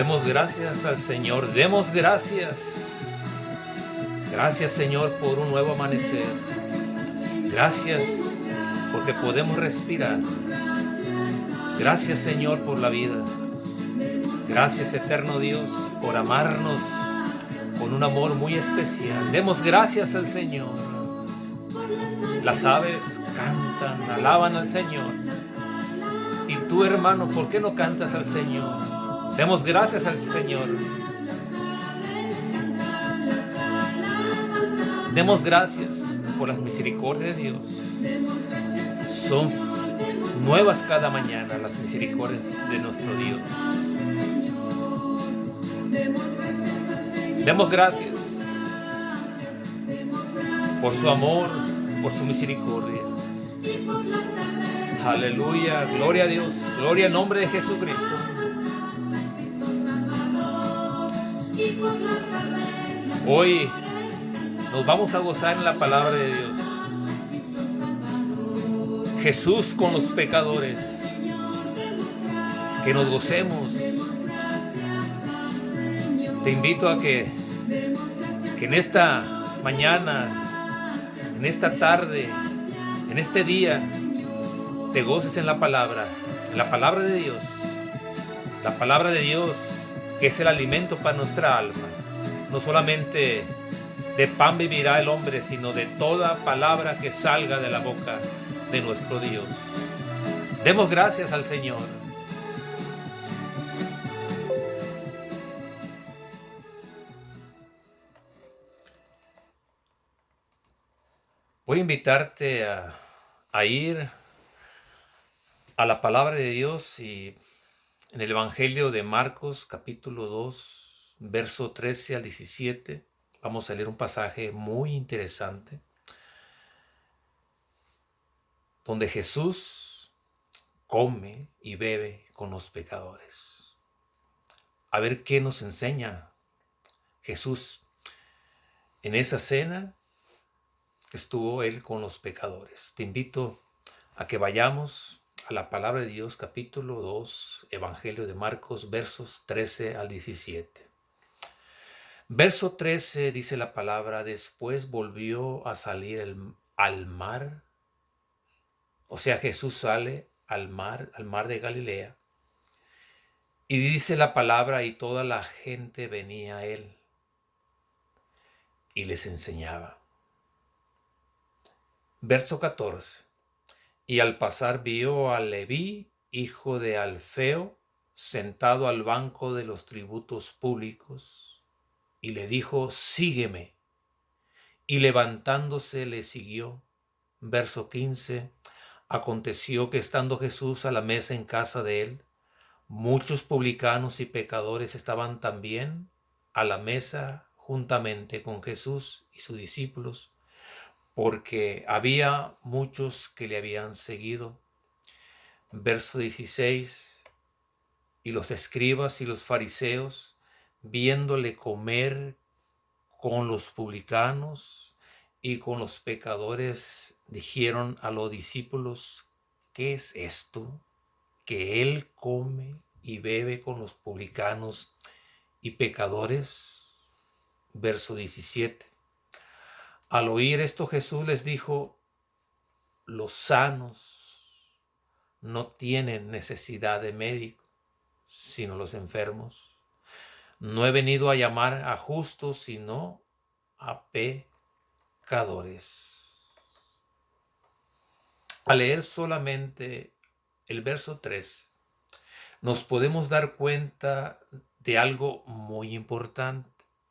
Demos gracias al Señor, demos gracias. Gracias, Señor, por un nuevo amanecer. Gracias porque podemos respirar. Gracias, Señor, por la vida. Gracias, eterno Dios, por amarnos con un amor muy especial. Demos gracias al Señor. Las aves cantan, alaban al Señor. Y tú, hermano, ¿por qué no cantas al Señor? Demos gracias al Señor. Demos gracias por las misericordias de Dios. Son nuevas cada mañana las misericordias de nuestro Dios. Demos gracias por su amor, por su misericordia. Aleluya, gloria a Dios, gloria al nombre de Jesucristo. Hoy nos vamos a gozar en la palabra de Dios. Jesús con los pecadores. Que nos gocemos. Te invito a que en esta mañana, en esta tarde, en este día, te goces en la palabra de Dios. La palabra de Dios que es el alimento para nuestra alma. No solamente de pan vivirá el hombre, sino de toda palabra que salga de la boca de nuestro Dios. Demos gracias al Señor. Voy a invitarte a ir a la palabra de Dios y en el Evangelio de Marcos, capítulo 2, verso 13 al 17, vamos a leer un pasaje muy interesante donde Jesús come y bebe con los pecadores. A ver qué nos enseña Jesús en esa cena que estuvo él con los pecadores. Te invito a que vayamos a la palabra de Dios, capítulo 2, Evangelio de Marcos, versos 13 al 17. Verso 13 dice la palabra: después volvió a salir al mar. O sea, Jesús sale al mar de Galilea. Y dice la palabra, y toda la gente venía a él y les enseñaba. Verso 14. Y al pasar vio a Leví, hijo de Alfeo, sentado al banco de los tributos públicos, y le dijo: sígueme. Y levantándose le siguió. Verso 15. Aconteció que estando Jesús a la mesa en casa de él, muchos publicanos y pecadores estaban también a la mesa juntamente con Jesús y sus discípulos, porque había muchos que le habían seguido. Verso 16. Y los escribas y los fariseos, viéndole comer con los publicanos y con los pecadores, dijeron a los discípulos: ¿qué es esto? Que él come y bebe con los publicanos y pecadores. Verso 17. Al oír esto, Jesús les dijo: los sanos no tienen necesidad de médico, sino los enfermos. No he venido a llamar a justos, sino a pecadores. Al leer solamente el verso 3, nos podemos dar cuenta de algo muy importante.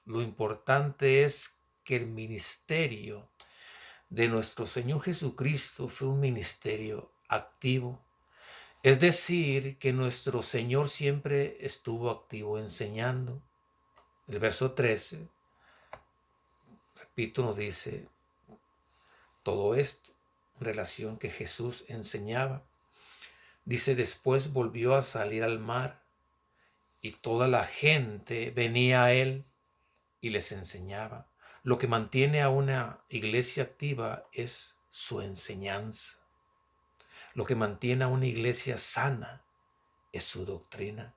Lo importante es que el ministerio de nuestro Señor Jesucristo fue un ministerio activo. Es decir, que nuestro Señor siempre estuvo activo enseñando. El verso 13, repito, nos dice todo esto en relación que Jesús enseñaba. Dice: después volvió a salir al mar y toda la gente venía a él y les enseñaba. Lo que mantiene a una iglesia activa es su enseñanza. Lo que mantiene a una iglesia sana es su doctrina.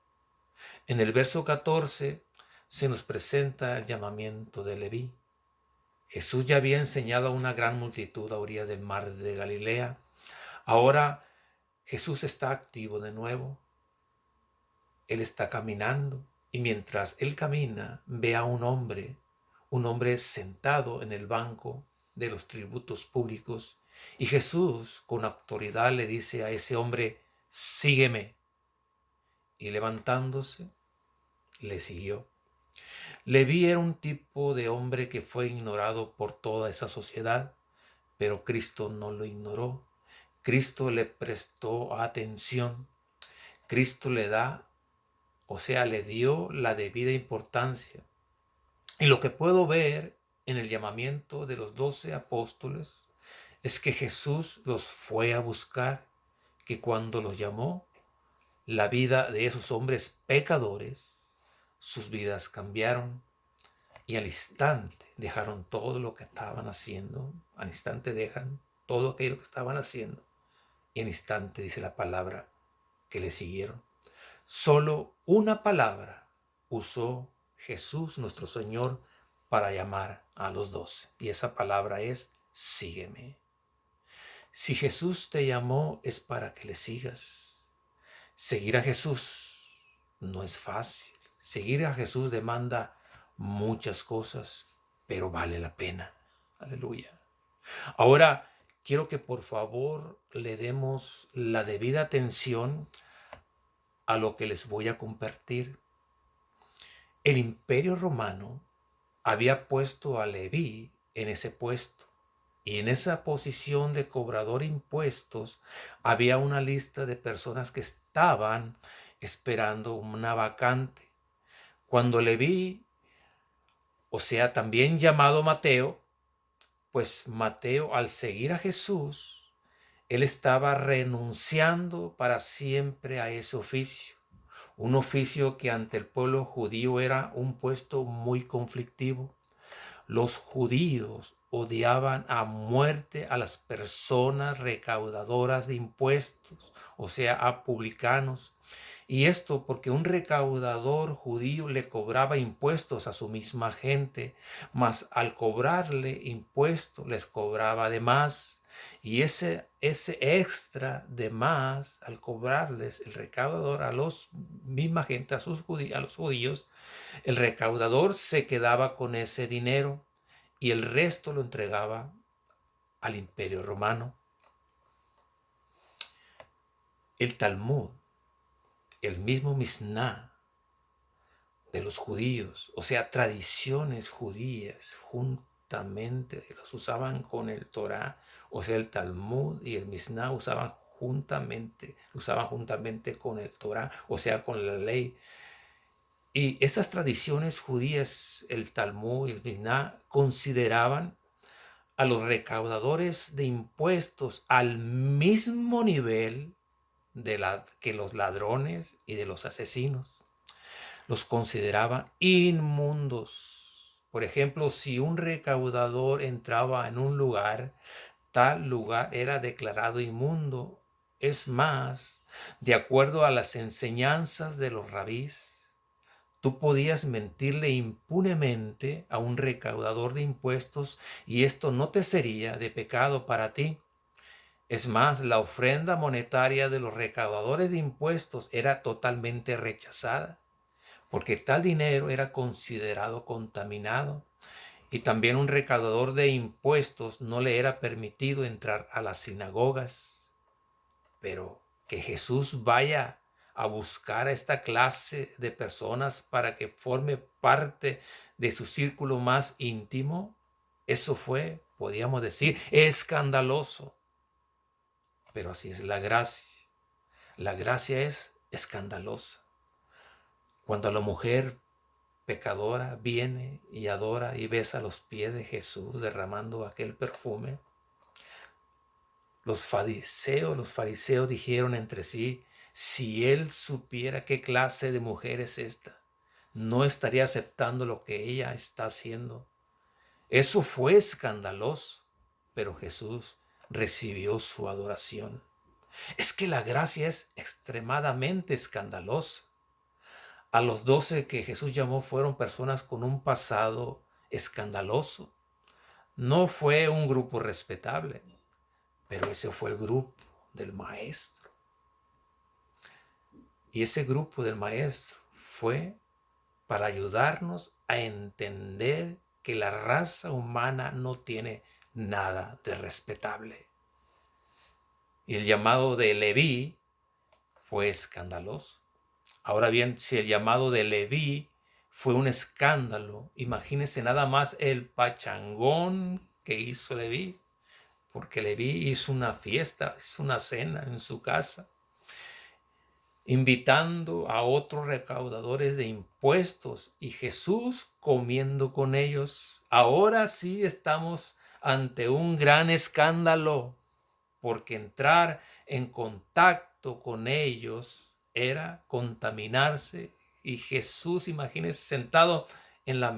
En el verso 14 se nos presenta el llamamiento de Leví. Jesús ya había enseñado a una gran multitud a orillas del mar de Galilea. Ahora Jesús está activo de nuevo. Él está caminando y mientras él camina ve a un hombre sentado en el banco de los tributos públicos, y Jesús con autoridad le dice a ese hombre: sígueme. Y levantándose, le siguió. Leví era un tipo de hombre que fue ignorado por toda esa sociedad, pero Cristo no lo ignoró. Cristo le prestó atención. Cristo le dio la debida importancia. Y lo que puedo ver en el llamamiento de los 12 apóstoles es que Jesús los fue a buscar, que cuando los llamó, la vida de esos hombres pecadores, sus vidas cambiaron y al instante dejaron todo lo que estaban haciendo. Al instante dejan todo aquello que estaban haciendo y al instante dice la palabra que le siguieron. Solo una palabra usó Jesús nuestro Señor para llamar a los 12 y esa palabra es: sígueme. Si Jesús te llamó es para que le sigas. Seguir a Jesús no es fácil. Seguir a Jesús demanda muchas cosas, pero vale la pena. Aleluya. Ahora, quiero que por favor le demos la debida atención a lo que les voy a compartir. El Imperio Romano había puesto a Leví en ese puesto. Y en esa posición de cobrador de impuestos había una lista de personas que estaban esperando una vacante. Cuando Leví, o sea, también llamado Mateo, pues Mateo, al seguir a Jesús, él estaba renunciando para siempre a ese oficio. Un oficio que ante el pueblo judío era un puesto muy conflictivo. Los judíos odiaban a muerte a las personas recaudadoras de impuestos, o sea, a publicanos. Y esto porque un recaudador judío le cobraba impuestos a su misma gente, mas al cobrarle impuestos les cobraba de más. Y ese extra de más, al cobrarles el recaudador a los misma gente, a los judíos, el recaudador se quedaba con ese dinero y el resto lo entregaba al Imperio Romano. El Talmud, el mismo Misná de los judíos, o sea, tradiciones judías, juntamente las usaban con el Torá, o sea, el Talmud y el Misná usaban juntamente con el Torá, o sea, con la ley. Y esas tradiciones judías, el Talmud y el Misná, consideraban a los recaudadores de impuestos al mismo nivel que los ladrones y de los asesinos. Los consideraban inmundos. Por ejemplo, si un recaudador entraba en un lugar, tal lugar era declarado inmundo. Es más, de acuerdo a las enseñanzas de los rabís, tú podías mentirle impunemente a un recaudador de impuestos y esto no te sería de pecado para ti. Es más, la ofrenda monetaria de los recaudadores de impuestos era totalmente rechazada, porque tal dinero era considerado contaminado. Y también un recaudador de impuestos no le era permitido entrar a las sinagogas. Pero que Jesús vaya a buscar a esta clase de personas para que forme parte de su círculo más íntimo, eso fue, podríamos decir, escandaloso. Pero así es la gracia. La gracia es escandalosa. Cuando la mujer pecadora viene y adora y besa los pies de Jesús derramando aquel perfume, los fariseos dijeron entre sí: si él supiera qué clase de mujer es esta, no estaría aceptando lo que ella está haciendo. Eso fue escandaloso, pero Jesús recibió su adoración. Es que la gracia es extremadamente escandalosa. A los 12 que Jesús llamó fueron personas con un pasado escandaloso. No fue un grupo respetable, pero ese fue el grupo del maestro. Y ese grupo del maestro fue para ayudarnos a entender que la raza humana no tiene nada de respetable. Y el llamado de Leví fue escandaloso. Ahora bien, si el llamado de Leví fue un escándalo, imagínense nada más el pachangón que hizo Leví, porque Leví hizo una fiesta, hizo una cena en su casa, invitando a otros recaudadores de impuestos y Jesús comiendo con ellos. Ahora sí estamos ante un gran escándalo, porque entrar en contacto con ellos era contaminarse. Y Jesús, imagínense, sentado en la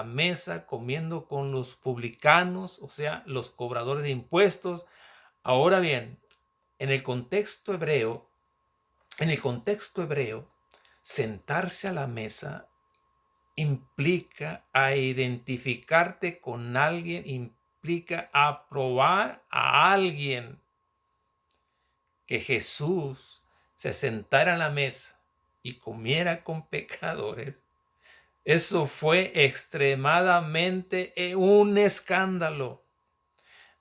mesa comiendo con los publicanos, o sea, los cobradores de impuestos. Ahora bien, en el contexto hebreo, sentarse a la mesa implica a identificarte con alguien, implica aprobar a alguien. Que Jesús se sentara a la mesa y comiera con pecadores, eso fue extremadamente un escándalo.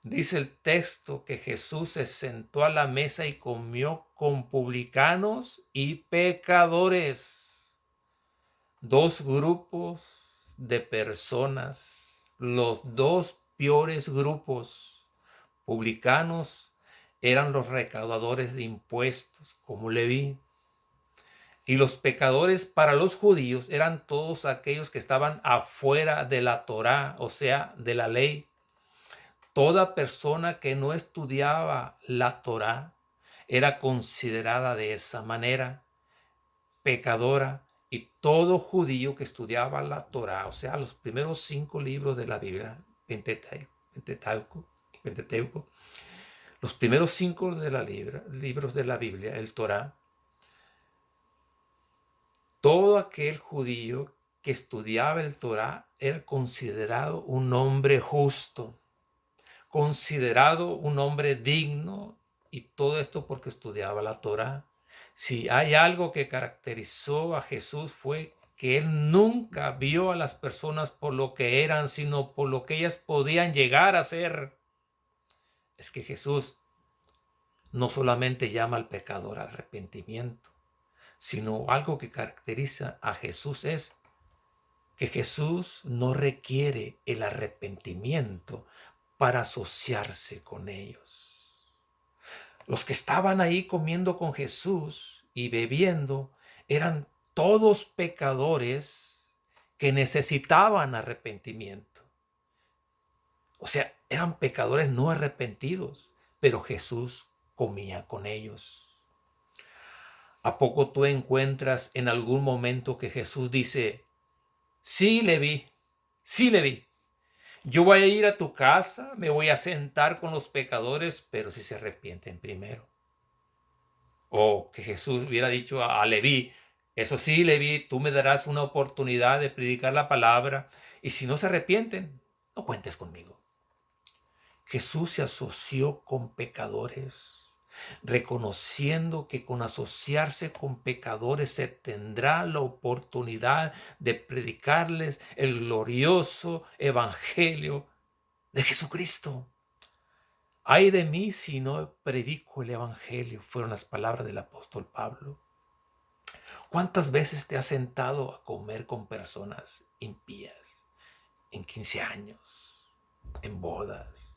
Dice el texto que Jesús se sentó a la mesa y comió con publicanos y pecadores. Dos grupos de personas, los dos peores grupos. Publicanos eran los recaudadores de impuestos, como Leví. Y los pecadores para los judíos eran todos aquellos que estaban afuera de la Torá, o sea, de la ley. Toda persona que no estudiaba la Torá era considerada de esa manera, pecadora. Y todo judío que estudiaba la Torá, o sea, los primeros 5 libros de la Biblia, Pentateuco, los primeros 5 libros de la Biblia, el Torá, todo aquel judío que estudiaba el Torá era considerado un hombre justo, considerado un hombre digno, y todo esto porque estudiaba la Torá. Si hay algo que caracterizó a Jesús fue que él nunca vio a las personas por lo que eran, sino por lo que ellas podían llegar a ser. Es que Jesús no solamente llama al pecador al arrepentimiento, sino algo que caracteriza a Jesús es que Jesús no requiere el arrepentimiento para asociarse con ellos. Los que estaban ahí comiendo con Jesús y bebiendo eran todos pecadores que necesitaban arrepentimiento. O sea, eran pecadores no arrepentidos, pero Jesús comía con ellos. ¿A poco tú encuentras en algún momento que Jesús dice: sí, Leví, yo voy a ir a tu casa, me voy a sentar con los pecadores, pero si se arrepienten primero? O que Jesús hubiera dicho a Leví: eso sí, Leví, tú me darás una oportunidad de predicar la palabra, y si no se arrepienten, no cuentes conmigo. Jesús se asoció con pecadores, reconociendo que con asociarse con pecadores se tendrá la oportunidad de predicarles el glorioso evangelio de Jesucristo. Ay de mí si no predico el evangelio, fueron las palabras del apóstol Pablo. ¿Cuántas veces te has sentado a comer con personas impías? En 15 años, en bodas,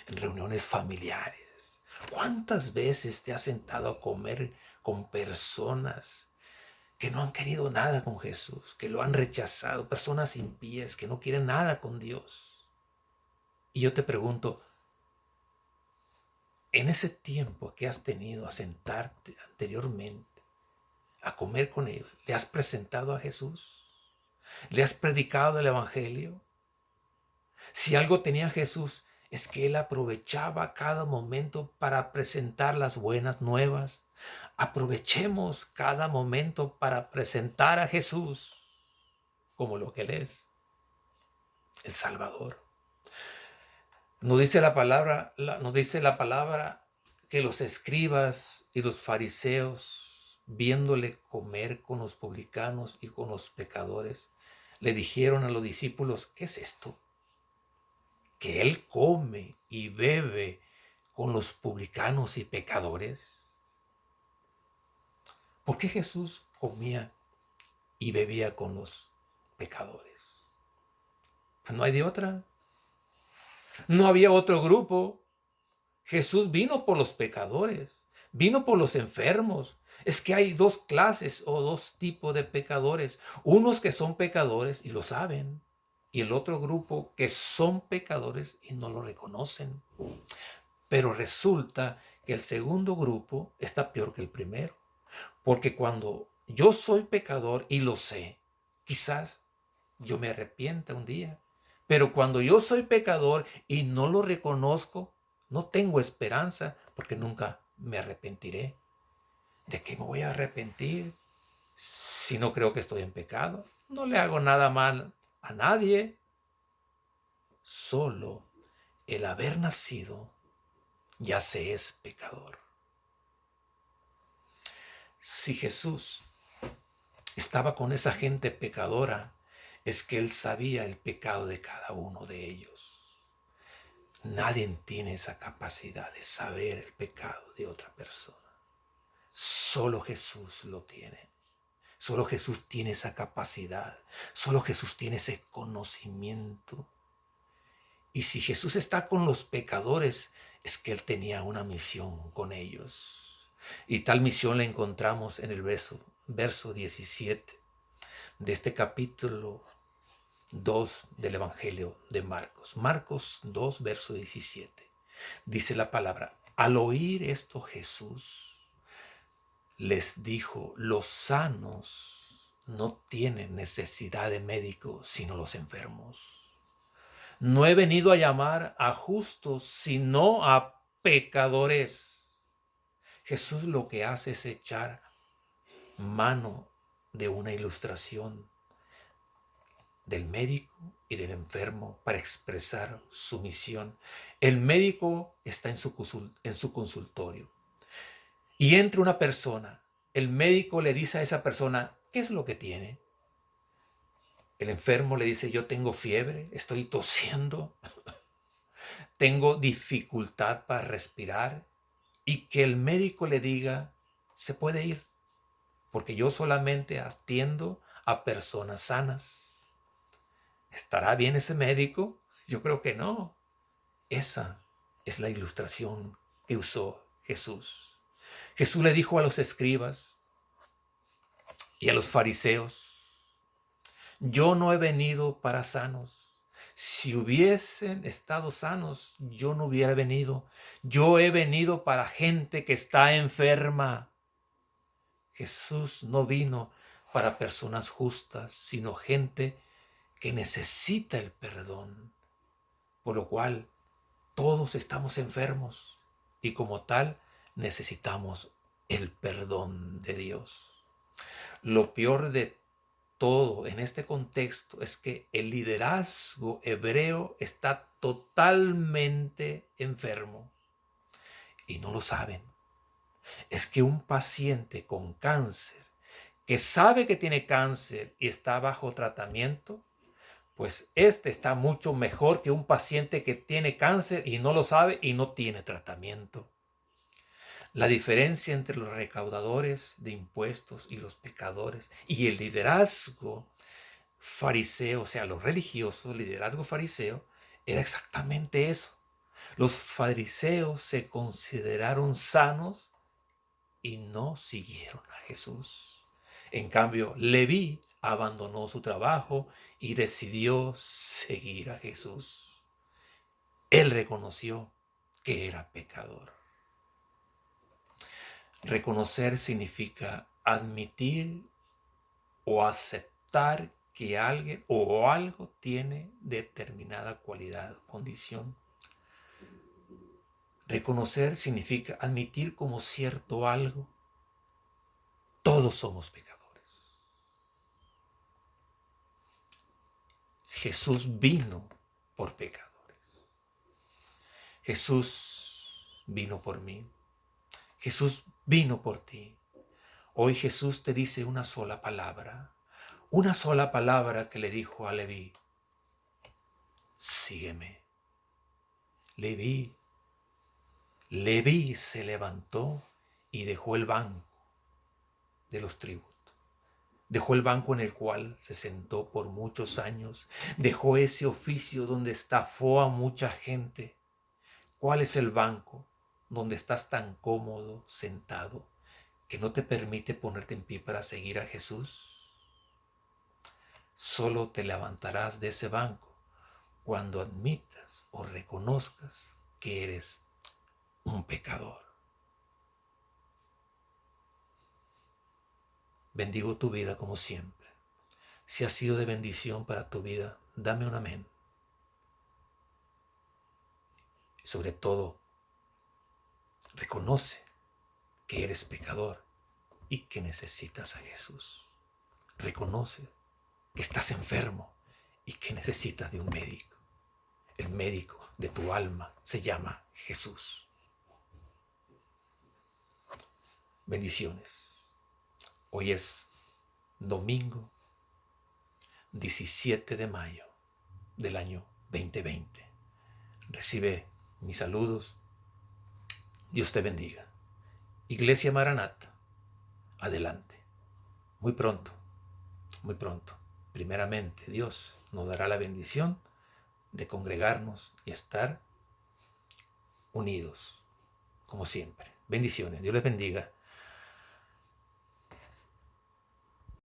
en reuniones familiares. ¿Cuántas veces te has sentado a comer con personas que no han querido nada con Jesús, que lo han rechazado, personas impías que no quieren nada con Dios? Y yo te pregunto, en ese tiempo que has tenido a sentarte anteriormente a comer con ellos, ¿le has presentado a Jesús? ¿Le has predicado el evangelio? Si algo tenía Jesús es que él aprovechaba cada momento para presentar las buenas nuevas. Aprovechemos cada momento para presentar a Jesús como lo que él es, el Salvador. Nos dice la palabra que los escribas y los fariseos, viéndole comer con los publicanos y con los pecadores, le dijeron a los discípulos: ¿qué es esto? Que él come y bebe con los publicanos y pecadores. ¿Por qué Jesús comía y bebía con los pecadores? Pues no hay de otra. No había otro grupo. Jesús vino por los pecadores, vino por los enfermos. Es que hay dos clases o dos tipos de pecadores. Unos que son pecadores y lo saben, y el otro grupo que son pecadores y no lo reconocen. Pero resulta que el segundo grupo está peor que el primero. Porque cuando yo soy pecador y lo sé, quizás yo me arrepienta un día. Pero cuando yo soy pecador y no lo reconozco, no tengo esperanza porque nunca me arrepentiré. ¿De qué me voy a arrepentir si no creo que estoy en pecado? No le hago nada mal a nadie. Solo el haber nacido ya se es pecador. Si Jesús estaba con esa gente pecadora, es que él sabía el pecado de cada uno de ellos. Nadie tiene esa capacidad de saber el pecado de otra persona. Solo Jesús lo tiene. Solo Jesús tiene esa capacidad. Solo Jesús tiene ese conocimiento. Y si Jesús está con los pecadores, es que él tenía una misión con ellos. Y tal misión la encontramos en el verso 17 de este capítulo 2 del Evangelio de Marcos. Marcos 2, verso 17. Dice la palabra: al oír esto Jesús les dijo: los sanos no tienen necesidad de médico, sino los enfermos. No he venido a llamar a justos, sino a pecadores. Jesús lo que hace es echar mano de una ilustración del médico y del enfermo para expresar su misión. El médico está en su consultorio y entra una persona. El médico le dice a esa persona: ¿qué es lo que tiene? El enfermo le dice: yo tengo fiebre, estoy tosiendo, tengo dificultad para respirar. Y que el médico le diga: se puede ir, porque yo solamente atiendo a personas sanas. ¿Estará bien ese médico? Yo creo que no. Esa es la ilustración que usó Jesús. Jesús le dijo a los escribas y a los fariseos: yo no he venido para sanos. Si hubiesen estado sanos, yo no hubiera venido. Yo he venido para gente que está enferma. Jesús no vino para personas justas, sino gente que necesita el perdón. Por lo cual, todos estamos enfermos y como tal necesitamos el perdón de Dios. Lo peor de todo en este contexto es que el liderazgo hebreo está totalmente enfermo y no lo saben. Es que un paciente con cáncer que sabe que tiene cáncer y está bajo tratamiento, pues este está mucho mejor que un paciente que tiene cáncer y no lo sabe y no tiene tratamiento. La diferencia entre los recaudadores de impuestos y los pecadores y el liderazgo fariseo, o sea, los religiosos, liderazgo fariseo, era exactamente eso. Los fariseos se consideraron sanos y no siguieron a Jesús. En cambio, Leví abandonó su trabajo y decidió seguir a Jesús. Él reconoció que era pecador. Reconocer significa admitir o aceptar que alguien o algo tiene determinada cualidad o condición. Reconocer significa admitir como cierto algo. Todos somos pecadores. Jesús vino por pecadores. Jesús vino por mí. Jesús vino por ti. Hoy Jesús te dice una sola palabra que le dijo a Leví: sígueme. Leví se levantó y dejó el banco de los tributos. Dejó el banco en el cual se sentó por muchos años. Dejó ese oficio donde estafó a mucha gente. ¿Cuál es el banco donde estás tan cómodo sentado que no te permite ponerte en pie para seguir a Jesús? Solo te levantarás de ese banco cuando admitas o reconozcas que eres un pecador. Bendigo tu vida como siempre. Si ha sido de bendición para tu vida, dame un amén. Y sobre todo, reconoce que eres pecador y que necesitas a Jesús. Reconoce que estás enfermo y que necesitas de un médico. El médico de tu alma se llama Jesús. Bendiciones. Hoy es domingo 17 de mayo del año 2020. Recibe mis saludos. Dios te bendiga. Iglesia Maranata, adelante. Muy pronto, primeramente Dios nos dará la bendición de congregarnos y estar unidos, como siempre. Bendiciones. Dios les bendiga.